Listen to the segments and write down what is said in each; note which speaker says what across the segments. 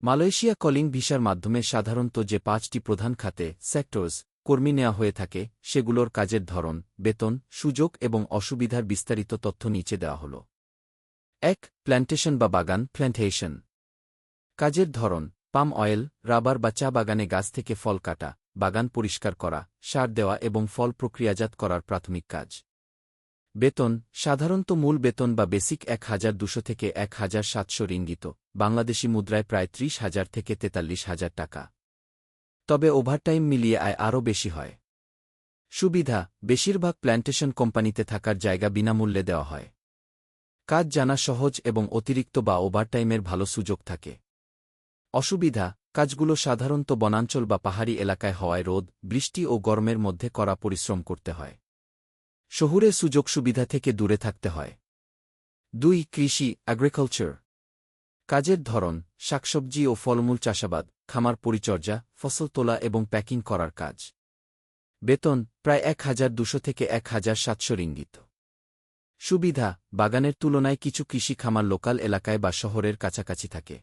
Speaker 1: Malaysia calling ভিসার মাধ্যমে সাধারণত যে ৫টি প্রধান খাতে সেক্টরস কর্মী নেওয়া হয়ে থাকে সেগুলোর কাজের ধরন, বেতন, সুযোগ এবং অসুবিধার বিস্তারিত তথ্য নিচে দেওয়া হল। ১. প্ল্যান্টেশন বা বাগান প্ল্যান্টেশন। কাজের ধরন: পাম অয়েল, রাবার বা চা বাগানে গাছ থেকে ফল কাটা, বাগান পরিষ্কার করা, সার দেওয়া এবং ফল প্রক্রিয়াজাত করার প্রাথমিক কাজ। বেতন: সাধারণত মূল বেতন বা বেসিক ১,২০০ থেকে ১,৭০০ রিঙ্গিত, বাংলাদেশি মুদ্রায় প্রায় ৩০,০০০ থেকে ৪৩,০০০ টাকা। তবে ওভারটাইম মিলিয়ে আয় আরও বেশি হয়। সুবিধা: বেশিরভাগ প্ল্যান্টেশন কোম্পানিতে থাকার জায়গা বিনামূল্যে দেওয়া হয়। কাজ জানা সহজ এবং অতিরিক্ত বা ওভারটাইমের ভালো সুযোগ থাকে। অসুবিধা: কাজগুলো সাধারণত বনাঞ্চল বা পাহাড়ি এলাকায় হওয়ায় রোদ, বৃষ্টি ও গরমের মধ্যে কড়া পরিশ্রম করতে হয়। শহুরে সুযোগ সুবিধা থেকে দূরে থাকতে হয়। ২. কৃষি এগ্রিকালচার। কাজের ধরন: শাকসবজি ও ফলমূল চাষাবাদ, খামার পরিচর্যা, ফসল তোলা এবং প্যাকিং করার কাজ। বেতন: প্রায় ১,২০০ থেকে ১,৭০০ রিঙ্গিত। সুবিধা: বাগানের তুলনায় কিছু কৃষি খামার লোকাল এলাকায় বা শহরের কাছাকাছি থাকে।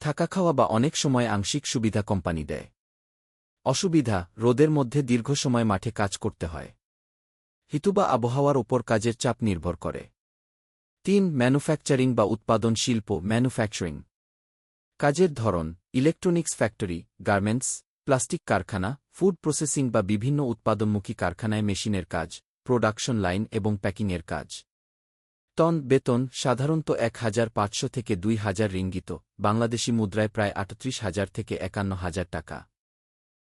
Speaker 1: থাকা খাওয়া বা অনেক সময় আংশিক সুবিধা কোম্পানি দেয়। অসুবিধা: রোদের মধ্যে দীর্ঘ সময় মাঠে কাজ করতে হয়। ঋতু বা আবহাওয়ার উপর কাজের চাপ নির্ভর করে। ৩. ম্যানুফ্যাকচারিং বা উৎপাদন শিল্প ম্যানুফ্যাকচারিং। কাজের ধরন: ইলেকট্রনিক্স ফ্যাক্টরি, গার্মেন্টস, প্লাস্টিক কারখানা, ফুড প্রসেসিং বা বিভিন্ন উৎপাদনমুখী কারখানায় মেশিনের কাজ, প্রোডাকশন লাইন এবং প্যাকিংয়ের কাজ। বেতন: সাধারণত ১,৫০০ থেকে ২,০০০ রিঙ্গিত, বাংলাদেশি মুদ্রায় প্রায় ৩৮,০০০ থেকে ৫১,০০০ টাকা।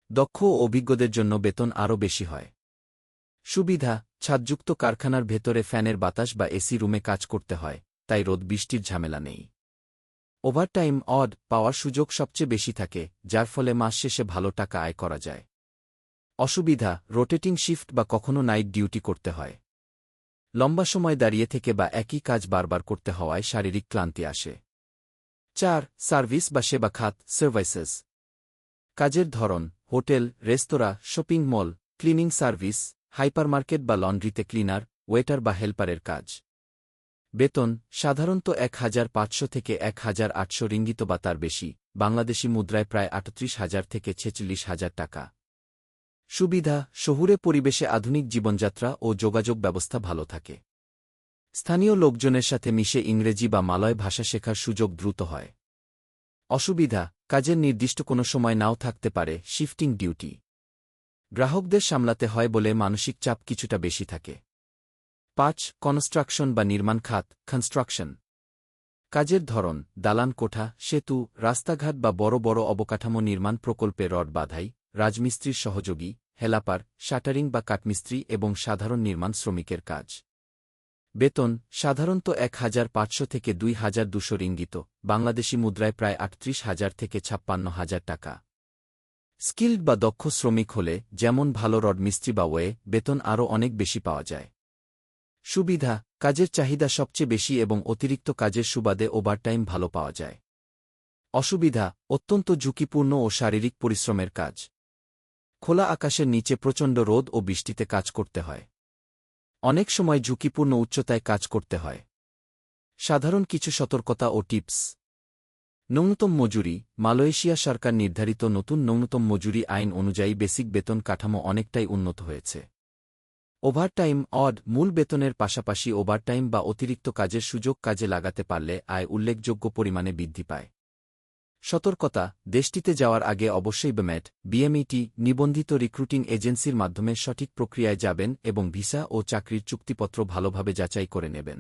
Speaker 1: দক্ষ ও অভিজ্ঞদের জন্য বেতন আরও বেশি হয়। সুবিধা: ছাদযুক্ত কারখানার ভেতরে ফ্যানের বাতাস বা এসি রুমে কাজ করতে হয়, তাই রোদ বৃষ্টির ঝামেলা নেই। ওভারটাইম পাওয়ার সুযোগ সবচেয়ে বেশি থাকে, যার ফলে মাস শেষে ভালো টাকা আয় করা যায়। অসুবিধা: রোটেটিং শিফট বা কখনো নাইট ডিউটি করতে হয়। লম্বা সময় দাঁড়িয়ে থেকে বা একই কাজ বারবার করতে হওয়ায় শারীরিক ক্লান্তি আসে। ৪. সার্ভিস বা সেবা খাত সার্ভিসেস। কাজের ধরন: হোটেল, রেস্তোরাঁ, shopping mall, cleaning service, hypermarket বা লন্ড্রিতে ক্লিনার, ওয়েটার বা হেল্পারের কাজ। বেতন: সাধারণত ১,৫০০ থেকে ১,৮০০ রিঙ্গিত বা তার বেশি, বাংলাদেশি মুদ্রায় প্রায় ৩৮,০০০ থেকে ৪৬,০০০ টাকা। সুবিধা: শহুরে পরিবেশে আধুনিক জীবনযাত্রা ও যোগাযোগ ব্যবস্থা ভালো থাকে। স্থানীয় লোকজনের সাথে মিশে ইংরেজি বা মালয় ভাষা শেখার সুযোগ দ্রুত হয়। অসুবিধা: কাজের নির্দিষ্ট কোনো সময় নাও থাকতে পারে, শিফটিং ডিউটি। গ্রাহকদের সামলাতে হয় বলে মানসিক চাপ কিছুটা বেশি থাকে। ৫. কনস্ট্রাকশন বা নির্মাণ খাত কনস্ট্রাকশন। কাজের ধরন: দালান কোঠা, সেতু, রাস্তাঘাট বা বড় বড় অবকাঠামো নির্মাণ প্রকল্পে রড বাঁধাই, রাজমিস্ত্রির সহযোগী, হেলাপার, শাটারিং বা কাঠমিস্ত্রি এবং সাধারণ নির্মাণ শ্রমিকের কাজ। বেতন: সাধারণত ১,৫০০ থেকে ২,২০০ রিঙ্গিত, বাংলাদেশি মুদ্রায় প্রায় ৩৮,০০০ থেকে ৫৬,০০০ টাকা। স্কিল্ড বা দক্ষ শ্রমিক হলে, যেমন ভালো রড মিস্ত্রি বা ওয়ে, বেতন আরও অনেক বেশি পাওয়া যায়। সুবিধা: কাজের চাহিদা সবচেয়ে বেশি এবং অতিরিক্ত কাজের সুবাদে ওভারটাইম ভালো পাওয়া যায়। অসুবিধা: অত্যন্ত ঝুঁকিপূর্ণ ও শারীরিক পরিশ্রমের কাজ। খোলা আকাশের নিচে প্রচণ্ড রোদ ও বৃষ্টিতে কাজ করতে হয়। অনেক সময় ঝুঁকিপূর্ণ উচ্চতায় কাজ করতে হয়। সাধারণ কিছু সতর্কতা ও টিপস। ন্যূনতম মজুরি: মালয়েশিয়া সরকার নির্ধারিত নতুন ন্যূনতম মজুরি আইন অনুযায়ী বেসিক বেতন কাঠামো অনেকটাই উন্নত হয়েছে। ওভারটাইম মূল বেতনের পাশাপাশি ওভারটাইম বা অতিরিক্ত কাজের সুযোগ কাজে লাগাতে পারলে আয় উল্লেখযোগ্য পরিমাণে বৃদ্ধি পায়। সতর্কতা: দেশটিতে যাওয়ার আগে অবশ্যই বিএমইটি নিবন্ধিত রিক্রুটিং এজেন্সির মাধ্যমে সঠিক প্রক্রিয়ায় যাবেন এবং ভিসা ও চাকরির চুক্তিপত্র ভালোভাবে যাচাই করে নেবেন।